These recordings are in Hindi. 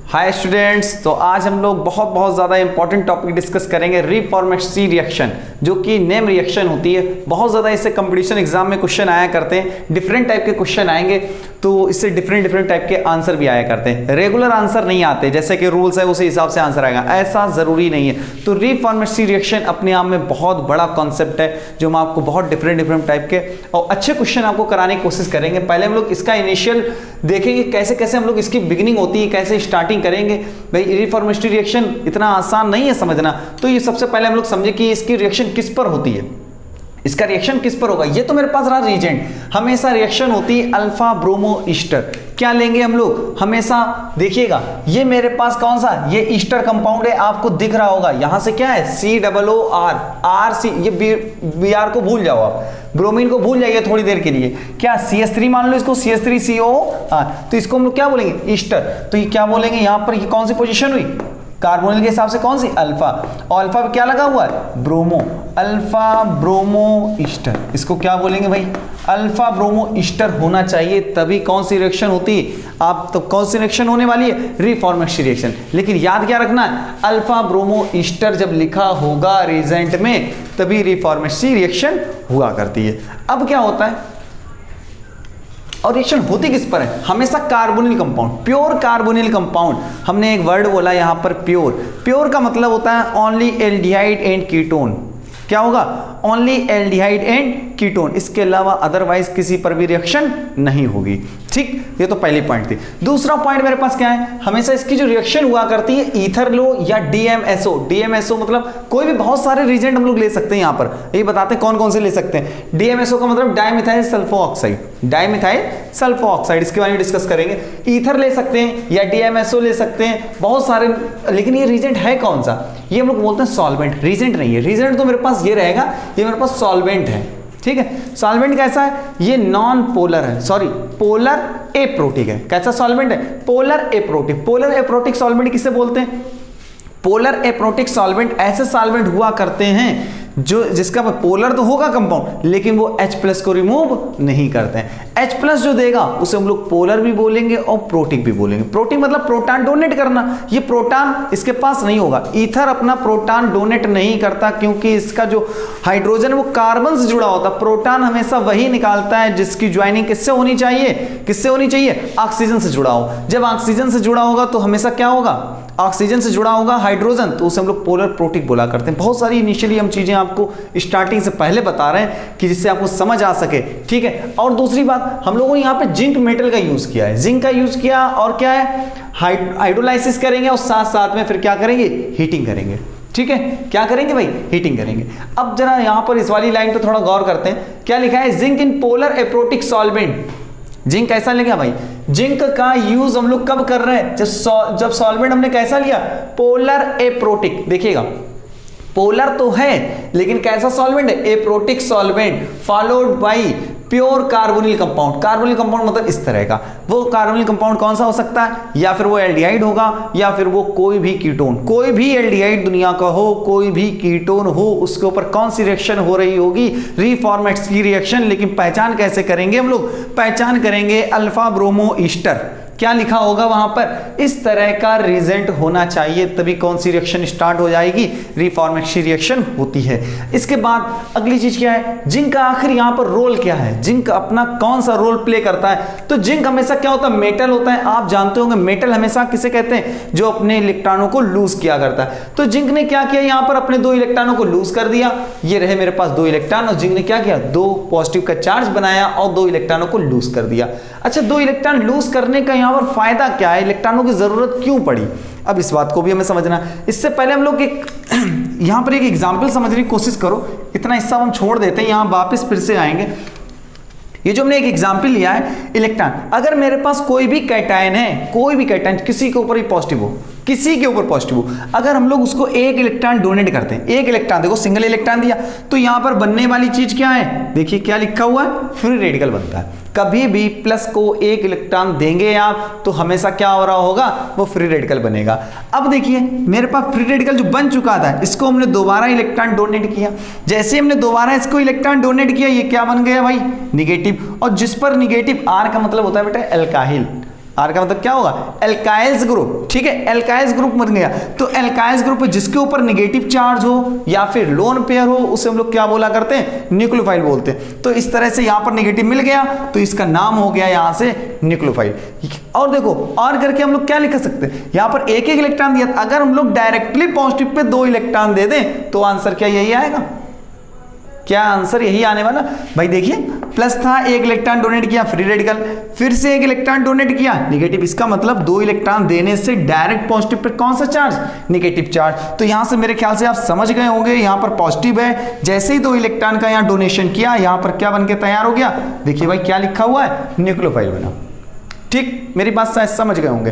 हाय स्टूडेंट्स, तो आज हम लोग बहुत ज़्यादा इंपॉर्टेंट टॉपिक डिस्कस करेंगे रीफॉर्मेट रिएक्शन, जो कि नेम रिएक्शन होती है। बहुत ज़्यादा इससे कंपटीशन एग्जाम में क्वेश्चन आया करते हैं, डिफरेंट टाइप के क्वेश्चन आएंगे, तो इससे डिफरेंट टाइप के आंसर भी आया करते हैं। रेगुलर आंसर नहीं आते, जैसे कि रूल्स है उसी हिसाब से आंसर आएगा, ऐसा ज़रूरी नहीं है। तो रीफॉर्मेट रिएक्शन अपने आप में बहुत बड़ा कॉन्सेप्ट है, जो हम आपको बहुत डिफरेंट टाइप के और अच्छे क्वेश्चन आपको कराने की कोशिश करेंगे। पहले हम लोग इसका इनिशियल देखेंगे, कैसे कैसे हम लोग इसकी बिगिनिंग होती है, कैसे स्टार्टिंग करेंगे। भाई रीफॉर्मेट रिएक्शन इतना आसान नहीं है समझना, तो ये सबसे पहले हम लोग समझे कि इसकी रिएक्शन किस पर होती है, इसका रिएक्शन किस पर होगा। ये तो मेरे पास रहा रीजेंट, हमेशा रिएक्शन होती है अल्फा ब्रोमो ईस्टर। क्या लेंगे हम लोग, हमेशा देखिएगा ये मेरे पास कौन सा, ये ईस्टर कंपाउंड है, आपको दिख रहा होगा यहां से क्या है COOR RC, ये BR को भूल जाओ आप, ब्रोमीन को भूल जाइए थोड़ी देर के लिए। क्या CH3 मान लो इसको, CH3COR, तो इसको हम लोग क्या बोलेंगे ईस्टर। तो ये क्या बोलेंगे, यहां पर ये कौन सी पोजीशन हुई, कार्बोनिल के हिसाब से कौन सी, अल्फा, और अल्फा पे क्या लगा हुआ है, ब्रोमो, अल्फा ब्रोमो ईस्टर। इसको क्या बोलेंगे भाई, अल्फा ब्रोमो ईस्टर होना चाहिए, तभी कौन सी रिएक्शन होती है। आप तो कौन सी रिएक्शन होने वाली है, रीफॉर्मेट रिएक्शन। लेकिन याद क्या रखना है, अल्फा ब्रोमो ईस्टर जब लिखा होगा रिजेंट में, तभी रीफॉर्मेट रिएक्शन हुआ करती है। अब क्या होता है, और रिएक्शन होती किस पर है, हमेशा carbonyl compound, pure carbonyl compound. हमने एक वर्ड बोला यहां पर प्योर, प्योर का मतलब होता है ओनली एल्डिहाइड एंड कीटोन। क्या होगा, ओनली एल्डिहाइड एंड कीटोन, इसके अलावा अदरवाइज किसी पर भी रिएक्शन नहीं होगी। ठीक, ये तो पहली पॉइंट थी। दूसरा पॉइंट मेरे पास क्या है, हमेशा इसकी जो रिएक्शन हुआ करती है ईथर लो या DMSO। DMSO मतलब कोई भी, बहुत सारे रीजेंट हम लोग ले सकते हैं, यहां पर ये बताते हैं कौन कौन से ले सकते हैं। DMSO का मतलब dimethyl sulpho oxide, dimethyl sulpho oxide, इसके बारे में डिस्कस करेंगे। ईथर ले सकते हैं या DMSO ले सकते हैं, बहुत सारे। लेकिन ये रीजेंट है कौन सा, ये हम लोग बोलते हैं सॉल्वेंट, रीजेंट नहीं है। रीजेंट तो मेरे पास ये रहेगा, ये मेरे पास सॉल्वेंट है। ठीक है, सॉल्वेंट कैसा है, ये नॉन पोलर है, सॉरी पोलर एप्रोटिक है। कैसा सॉल्वेंट है, polar aprotic. Polar aprotic solvent किसे बोलते हैं, पोलर एप्रोटिक सॉल्वेंट ऐसे सॉल्वेंट हुआ करते हैं जो जिसका पोलर तो होगा कंपाउंड, लेकिन वो H+ को रिमूव नहीं करते हैं। H+ जो देगा उसे हम लोग पोलर भी बोलेंगे और प्रोटिक भी बोलेंगे। प्रोटिक मतलब प्रोटॉन डोनेट करना, ये प्रोटॉन इसके पास नहीं होगा। ईथर अपना प्रोटॉन डोनेट नहीं करता, क्योंकि इसका जो हाइड्रोजन वो कार्बन से जुड़ा होता है। प्रोटॉन हमेशा वही निकालता है जिसकी ज्वाइनिंग किससे होनी चाहिए, किससे होनी चाहिए, ऑक्सीजन से जुड़ा हो। जब ऑक्सीजन से जुड़ा होगा तो हमेशा क्या होगा, ऑक्सीजन से जुड़ा होगा हाइड्रोजन, तो उसे हम लोग पोलर प्रोटिक बोला करते हैं। बहुत सारी इनिशियली हम चीजें आपको स्टार्टिंग से पहले बता रहे हैं कि जिससे आपको समझ आ सके। ठीक है, और दूसरी बात, हम लोगों ने यहाँ पे जिंक मेटल का यूज किया है, जिंक का यूज किया, और क्या है, हाइड्रोलाइसिस करेंगे, और साथ साथ में फिर क्या करेंगे, हीटिंग करेंगे। ठीक है, क्या करेंगे भाई, हीटिंग करेंगे। अब जरा यहाँ पर इस वाली लाइन पे थोड़ा गौर करते हैं, क्या लिखा है, zinc in polar aprotic solvent. Zinc कैसा लिखा भाई, जिंक का यूज हम लोग कब कर रहे हैं, जब सॉल्वेंट हमने कैसा लिया, पोलर एप्रोटिक। देखिएगा पोलर तो है, लेकिन कैसा सॉल्वेंट है, aprotic solvent, followed by pure carbonyl compound. Carbonyl compound मतलब इस तरह का, वो कार्बोनिल कंपाउंड कौन सा हो सकता है, या फिर वो एल्डिहाइड होगा, या फिर वो कोई भी कीटोन। कोई भी एल्डिहाइड दुनिया का हो, कोई भी कीटोन हो, उसके ऊपर कौन सी रिएक्शन हो रही होगी, रीफॉर्मेट की रिएक्शन। लेकिन पहचान कैसे करेंगे हम लोग, पहचान करेंगे अल्फा ब्रोमो ईस्टर। क्या लिखा होगा वहां पर, इस तरह का रिजेंट होना चाहिए, तभी कौन सी रिएक्शन स्टार्ट हो जाएगी, रीफॉर्मेट रिएक्शन होती है। इसके बाद अगली चीज क्या है, जिंक का आखिर यहां पर रोल क्या है, जिंक अपना कौन सा रोल प्ले करता है। तो जिंक हमेशा क्या होता है, मेटल होता है। आप जानते होंगे मेटल हमेशा किसे कहते हैं, जो अपने इलेक्ट्रॉनों को लूज किया करता है। तो जिंक ने क्या किया, यहां पर अपने 2 इलेक्ट्रॉनों को लूज कर दिया, ये रहे मेरे पास 2 इलेक्ट्रॉन, और जिंक ने क्या किया, 2 पॉजिटिव का चार्ज बनाया और 2 इलेक्ट्रॉनों को लूज कर दिया। अच्छा, 2 इलेक्ट्रॉन लूज करने का यहां पर फायदा क्या है, इलेक्ट्रॉनों की जरूरत क्यों पड़ी, अब इस बात को भी हमें समझना। इससे पहले हम लोग एक यहां पर एक एग्जांपल समझने की कोशिश करो, इतना हिस्सा हम छोड़ देते हैं, यहां वापस फिर से आएंगे। ये जो हमने एक एग्जांपल लिया है इलेक्ट्रॉन, अगर मेरे पास कोई भी कैटायन है, कोई भी कैटायन किसी के ऊपर भी पॉजिटिव हो, किसी के ऊपर पॉजिटिव हो, अगर हम लोग उसको 1 इलेक्ट्रॉन डोनेट करते हैं, 1 इलेक्ट्रॉन, देखो सिंगल इलेक्ट्रॉन दिया, तो यहां पर बनने वाली चीज क्या है, देखिए क्या लिखा हुआ है, फ्री रेडिकल बनता है। कभी भी प्लस को 1 इलेक्ट्रॉन देंगे आप, तो हमेशा क्या हो रहा होगा, वो फ्री रेडिकल बनेगा। अब देखिए मेरे पास फ्री रेडिकल जो बन चुका था, इसको हमने दोबारा इलेक्ट्रॉन डोनेट किया। जैसे हमने दोबारा इसको इलेक्ट्रॉन डोनेट किया, ये क्या बन गया भाई, निगेटिव। और जिस पर निगेटिव, आर का मतलब होता है बेटा एल्काइल, R का मतलब क्या होगा, एल्काइल्स ग्रुप, ठीक है, एल्काइल्स ग्रुप बन गया। तो एल्काइल्स ग्रुप जिसके ऊपर नेगेटिव चार्ज हो या फिर लोन पेयर हो उसे हम लोग क्या बोला करते हैं, न्यूक्लियोफाइल बोलते हैं। तो इस तरह से यहाँ पर नेगेटिव मिल गया तो इसका नाम हो गया यहाँ से न्यूक्लियोफाइल। और देखो और करके हम लोग क्या लिख सकते हैं, यहाँ पर एक एक इलेक्ट्रॉन दिया, अगर हम लोग डायरेक्टली पॉजिटिव पे 2 इलेक्ट्रॉन दे दें तो आंसर क्या यही आएगा, क्या आंसर यही आने वाला। भाई देखिए प्लस था, 1 इलेक्ट्रॉन डोनेट किया फ्री रेडिकल, फिर से 1 इलेक्ट्रॉन डोनेट किया नेगेटिव, इसका मतलब 2 इलेक्ट्रॉन देने से डायरेक्ट पॉजिटिव पे कौन सा चार्ज, नेगेटिव चार्ज। तो यहां से मेरे ख्याल से आप समझ गए होंगे, यहां पर पॉजिटिव है, जैसे ही 2 इलेक्ट्रॉन का यहां डोनेशन किया यहां पर क्या बन के तैयार हो गया, देखिए भाई क्या लिखा हुआ है, न्यूक्लियोफाइल बना। ठीक, मेरी बात शायद समझ गए होंगे।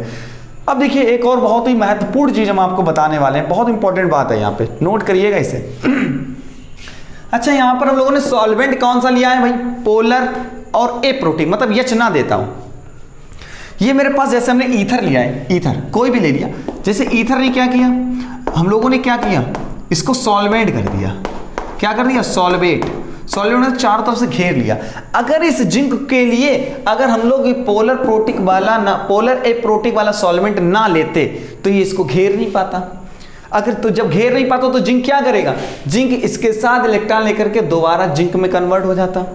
अब देखिए एक और बहुत ही महत्वपूर्ण चीज हम आपको बताने वाले हैं, बहुत इंपॉर्टेंट बात है, यहाँ पे नोट करिएगा इसे। अच्छा यहां पर हम लोगों ने सॉल्वेंट कौन सा लिया है भाई, पोलर और एप्रोटिक, मतलब यच ना देता हूं। ये मेरे पास जैसे हमने ईथर लिया है, ईथर कोई भी ले लिया, जैसे ईथर ने क्या किया, हम लोगों ने क्या किया, इसको सॉल्वेंट कर दिया, क्या कर दिया, सॉल्वेट, सॉल्वेंट ने चारों तरफ से घेर लिया। अगर इस जिंक के लिए अगर हम लोग पोलर प्रोटिक वाला ना, पोलर एप्रोटिक वाला सॉल्वेंट ना लेते तो ये इसको घेर नहीं पाता। अगर तो जब घेर नहीं पाता तो जिंक क्या करेगा, जिंक इसके साथ इलेक्ट्रॉन लेकर के दोबारा जिंक में कन्वर्ट हो जाता।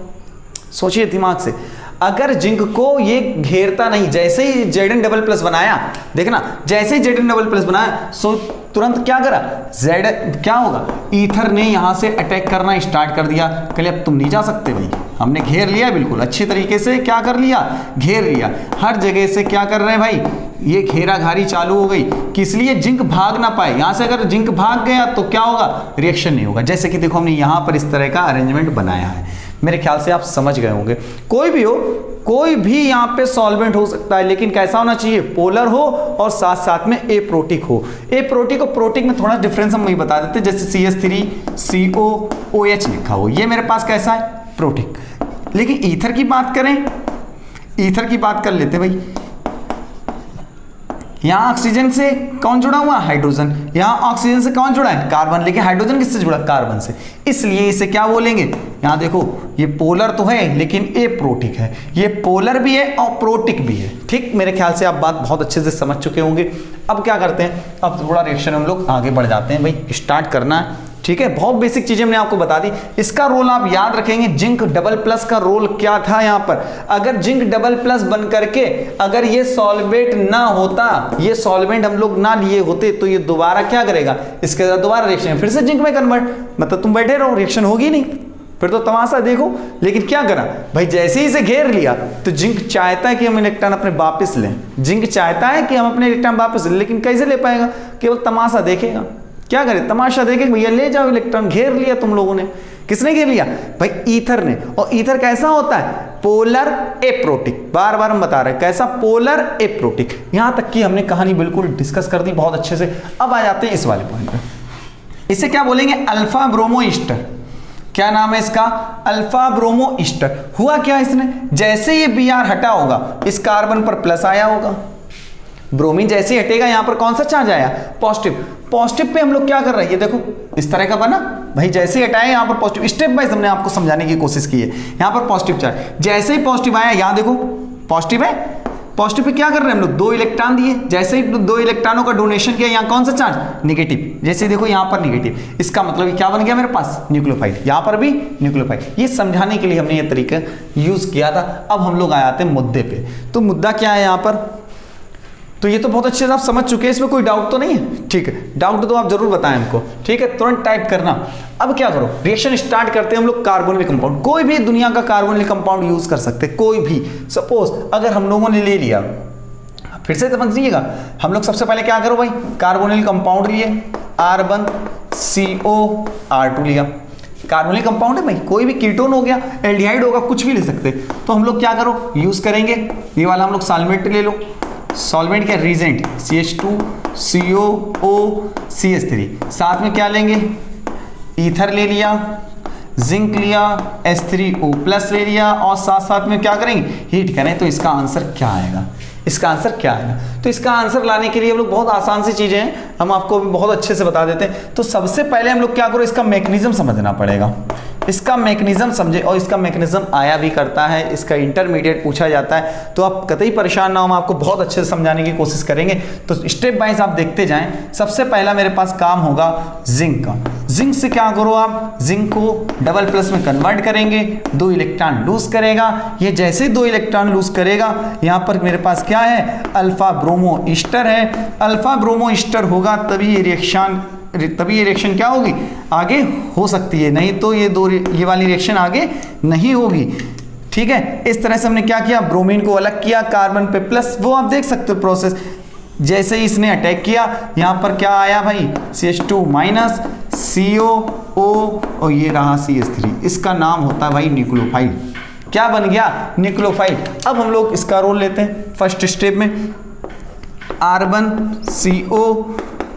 सोचिए दिमाग से, अगर जिंक को ये घेरता नहीं, जैसे ही Zn++ बनाया, देखना जैसे ही Zn++ बनाया सो तुरंत क्या करा, Z क्या होगा, ईथर ने यहां से अटैक करना स्टार्ट कर दिया, कल अब तुम नहीं जा सकते भाई, हमने घेर लिया, बिल्कुल अच्छी तरीके से क्या कर लिया, घेर लिया, हर जगह से क्या कर रहे हैं भाई, ये घेराघारी चालू हो गई कि इसलिए जिंक भाग ना पाए। यहां से अगर जिंक भाग गया तो क्या होगा, रिएक्शन नहीं होगा। जैसे कि देखो हमने यहां पर इस तरह का अरेंजमेंट बनाया है, मेरे ख्याल से आप समझ गए होंगे। कोई भी हो, कोई भी यहाँ पे सॉल्वेंट हो सकता है, लेकिन कैसा होना चाहिए, पोलर हो और साथ साथ में एप्रोटिक हो। एप्रोटिक और प्रोटिक में थोड़ा डिफरेंस हम वही बता देते हैं, जैसे CH3COOH लिखा हो, ये मेरे पास कैसा है, प्रोटिक। लेकिन ईथर की बात करें, ईथर की बात कर लेते भाई, यहां ऑक्सीजन से कौन जुड़ा हुआ, हाइड्रोजन, यहां ऑक्सीजन से कौन जुड़ा है, कार्बन, लेकिन हाइड्रोजन किससे जुड़ा, कार्बन से, इसलिए इसे क्या बोलेंगे, यहां देखो ये पोलर तो है लेकिन एप्रोटिक है, ये पोलर भी है और प्रोटिक भी है। ठीक, मेरे ख्याल से आप बात बहुत अच्छे से समझ चुके होंगे। अब क्या करते हैं, अब थोड़ा रिएक्शन हम लोग आगे बढ़ जाते हैं, भाई स्टार्ट करना है, ठीक है। बहुत बेसिक चीजें हमने आपको बता दी, इसका रोल आप याद रखेंगे, जिंक डबल+ का रोल क्या था यहाँ पर। अगर जिंक डबल+ बन करके अगर ये सॉल्वेंट ना होता, ये सॉल्वेंट हम लोग ना लिए होते तो ये दोबारा क्या करेगा, इसके साथ दोबारा रिएक्शन, फिर से जिंक में कन्वर्ट, मतलब तुम बैठे रहो, रिएक्शन होगी नहीं, फिर तो तमाशा देखो। लेकिन क्या करा भाई, जैसे ही इसे घेर लिया तो जिंक चाहता है कि हम इलेक्ट्रॉन अपने वापस लें, जिंक चाहता है कि हम अपने इलेक्ट्रॉन वापस लें, लेकिन कैसे ले पाएगा, केवल तमाशा देखेगा। क्या करे, तमाशा देखे, भैया ले जाओ इलेक्ट्रॉन, घेर लिया तुम लोगों ने। किसने घेर लिया भाई, ईथर ने। और ईथर कैसा होता है, पोलर एप्रोटिक, बार बार हम बता रहे हैं कैसा, पोलर एप्रोटिक। यहां तक की हमने कहानी बिल्कुल डिस्कस कर दी बहुत अच्छे से। अब आ जाते हैं इस वाले पॉइंट पे, इसे क्या बोलेंगे, अल्फा ब्रोमो ईस्टर। क्या नाम है इसका, अल्फा ब्रोमो ईस्टर। हुआ क्या, इसने जैसे ये Br हटा होगा इस कार्बन पर प्लस आया होगा, ब्रोमीन जैसे ही हटेगा यहां पर कौन सा चार्ज आया, पॉजिटिव। पॉजिटिव पे हम लोग क्या कर रहे हैं, ये देखो इस तरह का बना भाई, जैसे ही हटाए यहां पर पॉजिटिव, स्टेप बाइज हमने आपको समझाने की कोशिश की है। यहां पर पॉजिटिव चार्ज, जैसे ही पॉजिटिव आया, यहां देखो पॉजिटिव है, पॉजिटिव पे क्या कर रहे हैं हम लोग, 2 इलेक्ट्रॉन दिए, जैसे ही 2 इलेक्ट्रॉनों का डोनेशन किया, यहां कौन सा चार्ज, नेगेटिव। जैसे देखो यहां पर नेगेटिव, इसका मतलब क्या बन गया मेरे पास, न्यूक्लियोफाइल, यहां पर भी न्यूक्लियोफाइल। ये समझाने के लिए हमने ये तरीका यूज किया था। अब हम लोग आ जाते हैं मुद्दे पे। तो मुद्दा क्या है यहां पर, तो ये तो बहुत अच्छे से आप समझ चुके हैं, इसमें कोई डाउट तो नहीं है, ठीक है। डाउट तो आप जरूर बताएं हमको, ठीक है, तुरंत टाइप करना। अब क्या करो, रिएक्शन स्टार्ट करते हैं हम लोग कार्बोनिल कंपाउंड, कोई भी दुनिया का कार्बोनिल कंपाउंड यूज कर सकते हैं, कोई भी। सपोज अगर हम लोगों ने ले लिया, फिर से समझिएगा, हम लोग सबसे पहले क्या करो भाई, कार्बोनिल कंपाउंड लिए, R1CO R2 लिया, कार्बोनिल कंपाउंड है भाई, कोई भी कीटोन हो गया, एल्डिहाइड होगा, कुछ भी ले सकते। तो हम लोग क्या करो, यूज करेंगे ये वाला, हम लोग सॉल्वेंट ले लो, सॉल्वेंट क्या, रीजेंट, CH2COO CH3, साथ में क्या लेंगे, ईथर ले लिया, जिंक लिया, H3O+ ले लिया, और साथ साथ में क्या करेंगे, हीट करें। तो इसका आंसर क्या आएगा, इसका आंसर क्या आएगा, तो इसका आंसर लाने के लिए हम लोग बहुत आसान सी चीजें हैं, हम आपको भी बहुत अच्छे से बता देते हैं। तो सबसे पहले हम लोग क्या करो, इसका मैकेनिज्म समझना पड़ेगा। इसका मैकेनिज्म समझे, और इसका मैकेनिज्म आया भी करता है, इसका इंटरमीडिएट पूछा जाता है, तो आप कतई परेशान ना हो, हम आपको बहुत अच्छे से समझाने की कोशिश करेंगे। तो स्टेप बाइज आप देखते जाएं। सबसे पहला मेरे पास काम होगा जिंक का। जिंक से क्या करो आप, जिंक को डबल प्लस में कन्वर्ट करेंगे, 2 इलेक्ट्रॉन लूज करेगा। ये जैसे 2 इलेक्ट्रॉन लूज करेगा, यहाँ पर मेरे पास क्या है, अल्फा ब्रोमो ईस्टर है। अल्फा ब्रोमो ईस्टर होगा तभी ये रिएक्शन क्या होगी, आगे हो सकती है, नहीं तो ये वाली रिएक्शन आगे नहीं होगी। ठीक है, इस तरह से हमने क्या किया, ब्रोमीन को अलग किया, कार्बन पे प्लस, वो आप देख सकते हो प्रोसेस। जैसे ही इसने अटैक किया, यहाँ पर क्या आया भाई, CH2 माइनस, COO और ये रहा CH3। इसका नाम होता है भाई न्यूक्लियोफाइल। क्या बन गया, न्यूक्लियोफाइल। अब हम लोग इसका रोल लेते हैं फर्स्ट स्टेप में, R1 CO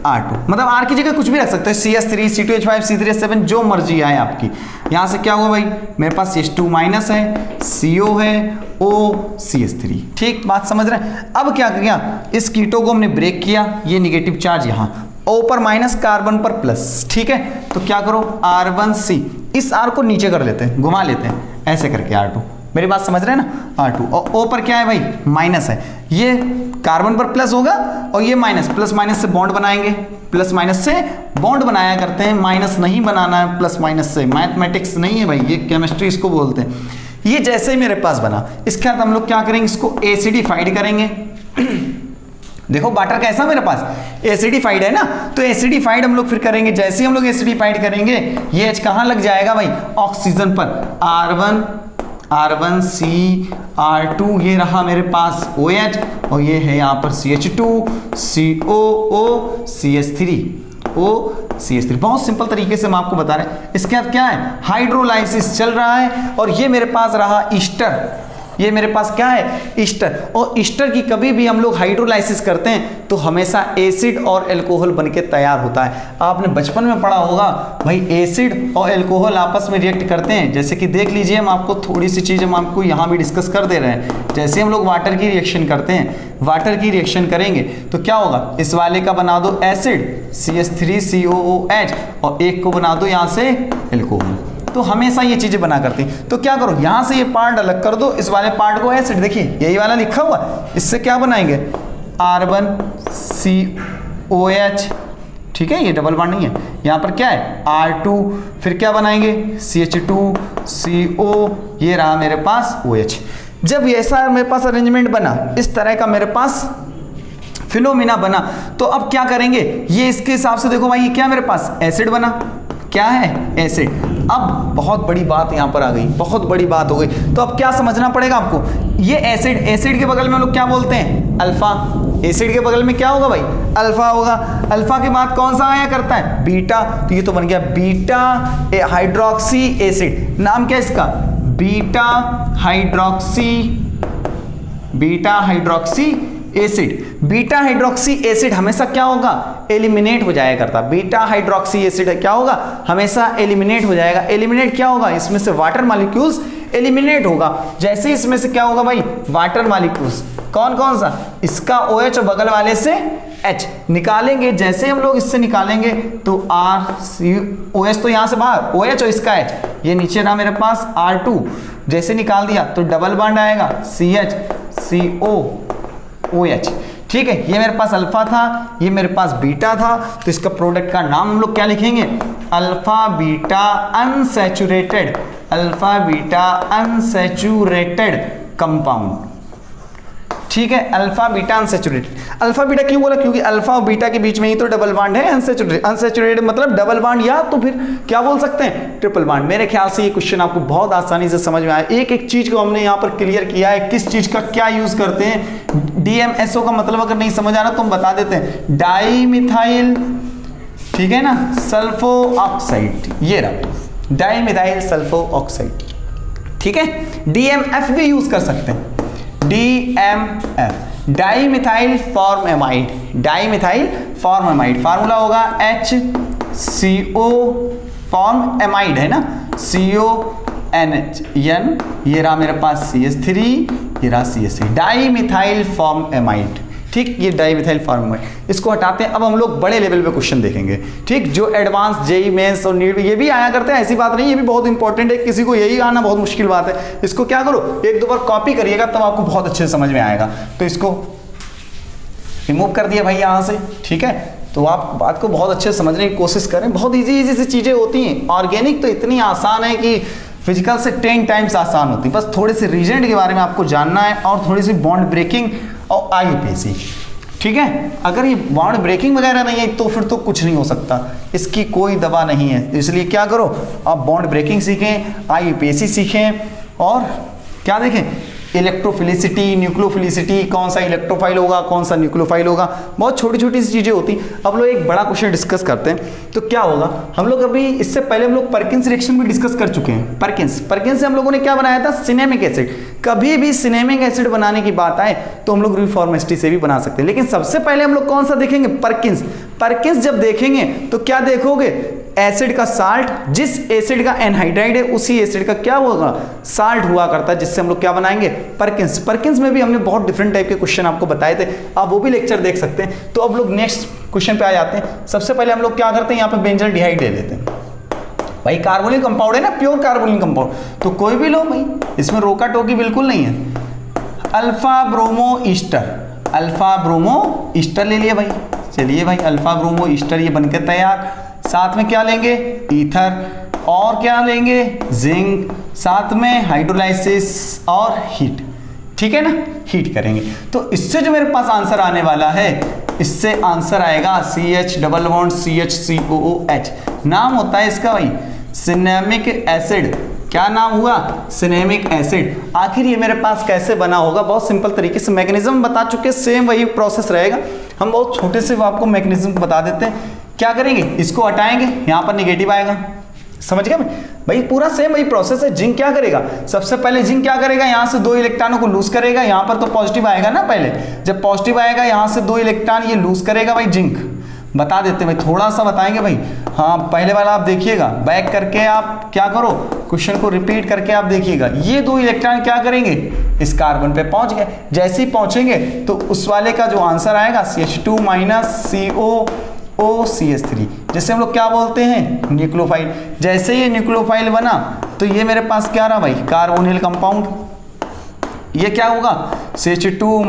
R2, मतलब R की जगह कुछ भी रख सकते हैं, CS3 C2H5 C3H7 जो मर्जी आए आपकी। यहां से क्या हुआ भाई, मेरे पास CH2 माइनस है, CO है, O CH3। ठीक, बात समझ रहे हैं। अब क्या किया, इस कीटो को हमने ब्रेक किया, ये निगेटिव चार्ज यहाँ, O पर माइनस, कार्बन पर प्लस। ठीक है, तो क्या करो, R1C, इस R को नीचे कर लेते हैं, घुमा लेते हैं ऐसे करके, R2। मेरी बात समझ रहे हैं ना, R2 और O पर क्या है भाई, माइनस है, ये कार्बन पर प्लस होगा और ये माइनस, प्लस माइनस से बॉन्ड बनाएंगे, प्लस माइनस से बॉन्ड बनाया करते हैं, माइनस नहीं बनाना है प्लस माइनस से, मैथमेटिक्स नहीं है भाई, ये केमिस्ट्री इसको बोलते हैं। ये जैसे ही मेरे पास बना, इसके बाद हम लोग क्या करेंगे, इसको एसिडिफाइड करेंगे। देखो वाटर कैसा मेरे पास एसिडिफाइड है ना, तो एसिडिफाइड हम लोग फिर करेंगे। जैसे ही हम लोग एसिडिफाइड करेंगे, ये H कहाँ लग जाएगा भाई, ऑक्सीजन पर, R1C R2, ये रहा मेरे पास OH और ये है यहाँ पर CH2 COO CH3 बहुत सिंपल तरीके से हम आपको बता रहे हैं। इसके बाद क्या है, हाइड्रोलाइसिस चल रहा है और ये मेरे पास रहा ईस्टर। ये मेरे पास क्या है, ईस्टर। और ईस्टर की कभी भी हम लोग हाइड्रोलाइसिस करते हैं तो हमेशा एसिड और एल्कोहल बनके तैयार होता है। आपने बचपन में पढ़ा होगा भाई, एसिड और एल्कोहल आपस में रिएक्ट करते हैं। जैसे कि देख लीजिए, हम आपको थोड़ी सी चीज़ हम आपको यहाँ भी डिस्कस कर दे रहे हैं। जैसे हम लोग वाटर की रिएक्शन करते हैं, वाटर की रिएक्शन करेंगे तो क्या होगा, इस वाले का बना दो एसिड CH3COOH और एक को बना दो यहाँ से एल्कोहल। तो हमेशा ये चीजें बना करती हैं। तो क्या करो, यहां से ये पार्ट अलग कर दो, इस वाले पार्ट को एसिड, देखिए यही वाला लिखा हुआ, इससे क्या बनाएंगे, R1COH। ठीक है, ये डबल बॉन्ड नहीं है, यहां पर क्या है R2, फिर क्या बनाएंगे CH2CO, ये रहा मेरे पास OH। जब ऐसा मेरे पास अरेंजमेंट बना, इस तरह का मेरे पास फिनोमिना बना, तो अब क्या करेंगे, ये इसके हिसाब से देखो भाई, ये क्या मेरे पास एसिड बना, क्या है एसिड। अब बहुत बड़ी बात यहां पर आ गई, बहुत बड़ी बात हो गई। तो अब क्या समझना पड़ेगा आपको, ये एसिड, एसिड के बगल में हम लोग क्या बोलते हैं, अल्फा। एसिड के बगल में क्या होगा भाई, अल्फा होगा। अल्फा के बाद कौन सा आया करता है, बीटा। तो ये तो बन गया बीटा हाइड्रोक्सी एसिड। नाम क्या है इसका, beta hydroxy acid. Beta hydroxy acid हमेशा क्या होगा, एलिमिनेट हो जाया करता। बीटा हाइड्रोक्सी एसिड क्या होगा, हमेशा एलिमिनेट हो जाएगा। एलिमिनेट क्या होगा, इसमें से वाटर मॉलिक्यूल्स एलिमिनेट होगा। जैसे इसमें से क्या होगा भाई, वाटर मॉलिक्यूल्स, कौन कौन सा, इसका OH और बगल वाले से H निकालेंगे। जैसे हम लोग इससे निकालेंगे तो OH तो यहां से बाहर, OH और इसका H, ये नीचे रहा मेरे पास R2। जैसे निकाल दिया तो डबल बॉन्ड आएगा CH2OH। ठीक है, ये मेरे पास अल्फा था, ये मेरे पास बीटा था, तो इसका प्रोडक्ट का नाम हम लोग क्या लिखेंगे, अल्फा बीटा अनसैचुरेटेड कंपाउंड। ठीक है, alpha beta unsaturated. Alpha beta क्यों बोला, क्योंकि अल्फा और बीटा के बीच में ही तो डबल बॉन्ड है। अनसैचुरेटेड मतलब डबल बॉन्ड, या तो फिर क्या बोल सकते हैं, ट्रिपल बॉन्ड। मेरे ख्याल से ये क्वेश्चन आपको बहुत आसानी से समझ में आया। एक एक चीज को हमने यहाँ पर क्लियर किया है, किस चीज का क्या यूज करते हैं। DMSO का मतलब अगर नहीं समझ आ रहा तो हम बता देते हैं, डाई मिथाइल, ठीक है ना, सल्फो ऑक्साइड, ये रहा डाई मिथाइल सल्फो ऑक्साइड। ठीक है, DMF भी यूज कर सकते हैं, DMF di methyl form amide. Di methyl form amide, formula होगा HCO, फॉर्म एमाइड है ना, CONHN, ये रहा मेरे पास CH3, ये रहा CH3, di methyl form amide. ठीक, ये डाइमिथाइल फॉर्मेट, इसको हटाते हैं। अब हम लोग बड़े लेवल पे क्वेश्चन देखेंगे, ठीक, जो एडवांस जेई मेंस और नीट ये भी आया करते हैं, ऐसी बात नहीं, ये भी बहुत इंपॉर्टेंट है, किसी को यही आना बहुत मुश्किल बात है। इसको क्या करो, एक दो बार कॉपी करिएगा तब आपको बहुत अच्छे से समझ में आएगा। तो इसको रिमूव कर दिया भाई यहाँ से, ठीक है। तो आप बात को बहुत अच्छे से समझने की कोशिश करें, बहुत इजी सी चीज़ें होती हैं। ऑर्गेनिक तो इतनी आसान है कि फिजिकल से 10 टाइम्स आसान होती है। बस थोड़े से रीजेंट के बारे में आपको जानना है और थोड़ी सी बॉन्ड ब्रेकिंग और आईयूपीएसी, ठीक है। अगर ये बॉन्ड ब्रेकिंग वगैरह नहीं है तो फिर तो कुछ नहीं हो सकता, इसकी कोई दवा नहीं है। इसलिए क्या करो, आप बॉन्ड ब्रेकिंग सीखें, आईयूपीएसी सीखें और क्या देखें, इलेक्ट्रोफिलिसिटी, न्यूक्लियोफिलिसिटी, कौन सा इलेक्ट्रोफाइल होगा, कौन सा न्यूक्लियोफाइल होगा, बहुत छोटी छोटी सी चीज़ें होती। अब लोग एक बड़ा क्वेश्चन डिस्कस करते हैं। तो क्या होगा, हम लोग अभी इससे पहले हम लोग परकिंस रिएक्शन भी डिस्कस कर चुके हैं। परकिंस से हम लोगों ने क्या बनाया था, सिनेमिक एसिड। कभी भी सिनेमिक एसिड बनाने की बात आए तो हम लोग रिफॉर्मेस्टी से भी बना सकते हैं, लेकिन सबसे पहले हम लोग कौन सा देखेंगे, परकिंस जब देखेंगे तो क्या देखोगे, एसिड का साल्ट, जिस एसिड का एनहाइड्राइड है उसी एसिड का क्या होगा, साल्ट हुआ करता है, जिससे हम लोग क्या बनाएंगे, परकिंस में भी हमने बहुत डिफरेंट टाइप के क्वेश्चन आपको बताए थे, आप वो भी लेक्चर देख सकते हैं। तो अब लोग नेक्स्ट क्वेश्चन पे आ जाते हैं। सबसे पहले हम लोग क्या करते हैं, यहाँ पे बेंजल्डिहाइड ले लेते हैं। भाई कार्बोनिल कंपाउंड है ना, प्योर कार्बोनिल कंपाउंड, तो कोई भी लो भाई, इसमें रोका टोकी बिल्कुल नहीं है। अल्फा ब्रोमो ईस्टर ले लिया भाई। चलिए भाई, अल्फा ब्रोमो ईस्टर ये बनकर तैयार। साथ में क्या लेंगे, ईथर, और क्या लेंगे, जिंक, साथ में हाइड्रोलाइसिस और हीट, ठीक है ना, हीट करेंगे। तो इससे जो मेरे पास आंसर आने वाला है, इससे आंसर आएगा CH डबल बॉन्ड CH नाम होता है इसका भाई सिनेमिक एसिड। क्या नाम हुआ, सिनेमिक एसिड। आखिर ये मेरे पास कैसे बना होगा, बहुत सिंपल तरीके से मैकेनिज्म बता चुके, सेम वही प्रोसेस रहेगा। हम बहुत छोटे से आपको मैकेनिज्म बता देते हैं। क्या करेंगे, इसको हटाएंगे, यहाँ पर निगेटिव आएगा, समझ गए भाई, पूरा सेम वही प्रोसेस है। जिंक क्या करेगा, सबसे पहले जिंक क्या करेगा, यहाँ से 2 इलेक्ट्रॉनों को लूज करेगा, यहाँ पर तो पॉजिटिव आएगा ना, पहले जब पॉजिटिव आएगा यहाँ से 2 इलेक्ट्रॉन ये लूज करेगा भाई, जिंक। बता देते हैं भाई, थोड़ा सा बताएंगे भाई। हाँ, पहले वाला आप देखिएगा, बैक करके आप क्या करो, क्वेश्चन को रिपीट करके आप देखिएगा। ये 2 इलेक्ट्रॉन क्या करेंगे, इस कार्बन पे पहुंच गए। जैसे ही पहुंचेंगे तो उस वाले का जो आंसर आएगा CH2 - COOCH3, जिससे हम लोग क्या बोलते हैं, न्यूक्लियोफाइल। जैसे ये न्यूक्लियोफाइल बना तो ये मेरे पास क्या रहा भाई, कार्बोनिल कंपाउंड। ये क्या होगा, CH2 -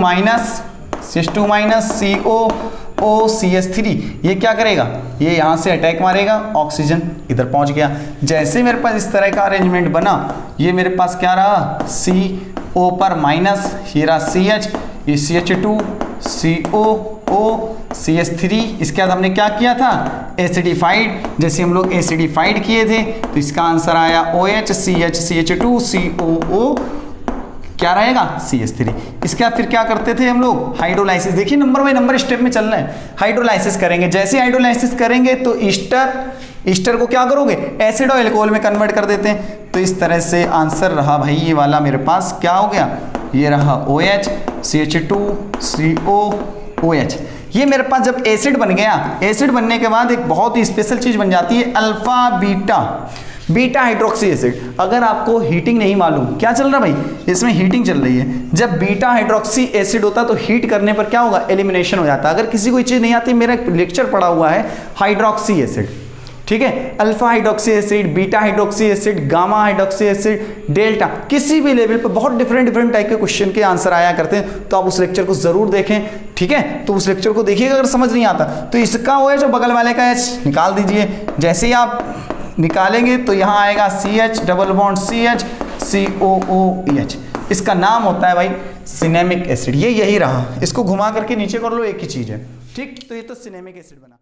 COOCH3। ये क्या करेगा, ये यहाँ से अटैक मारेगा, ऑक्सीजन इधर पहुँच गया। जैसे मेरे पास इस तरह का अरेंजमेंट बना, ये मेरे पास क्या रहा, CO पर माइनस, ये रहा CH, ये CH2 COOCH3। इसके बाद हमने क्या किया था, एसिडिफाइड। जैसे हम लोग एसिडिफाइड किए थे तो इसका आंसर आया OH CH CH2 COO, क्या रहेगा, CH3। इसके बाद फिर क्या करते थे हम लोग, हाइड्रोलाइसिस। देखिए नंबर बाय नंबर स्टेप में चलना है। हाइड्रोलाइसिस करेंगे, जैसे हाइड्रोलाइसिस करेंगे तो ईस्टर को क्या करोगे, एसिड और एल्कोहल में कन्वर्ट कर देते हैं। तो इस तरह से आंसर रहा भाई ये वाला मेरे पास, क्या हो गया, ये रहा OH CH2 COOH। ये मेरे पास जब एसिड बन गया, एसिड बनने के बाद एक बहुत ही स्पेशल चीज बन जाती है, अल्फा बीटा हाइड्रोक्सी एसिड। अगर आपको हीटिंग नहीं मालूम, क्या चल रहा भाई, इसमें हीटिंग चल रही है। जब बीटा हाइड्रोक्सी एसिड होता है तो हीट करने पर क्या होगा, एलिमिनेशन हो जाता है। अगर किसी को चीज नहीं आती, मेरा एक लेक्चर पड़ा हुआ है हाइड्रोक्सी एसिड, ठीक है, alpha hydroxy acid, beta hydroxy acid, gamma hydroxy acid, delta, किसी भी लेवल पर बहुत डिफरेंट टाइप के क्वेश्चन के आंसर आया करते हैं। तो आप उस लेक्चर को जरूर देखें, ठीक है। तो उस लेक्चर को देखिएगा, अगर समझ नहीं आता तो इसका OH जो बगल वाले का H निकाल दीजिए। जैसे ही आप निकालेंगे तो यहाँ आएगा CH double bond CH COOH। इसका नाम होता है भाई सिनेमिक एसिड। ये यही रहा, इसको घुमा करके नीचे कर लो, एक ही चीज है, ठीक। तो ये तो सिनेमिक एसिड बना।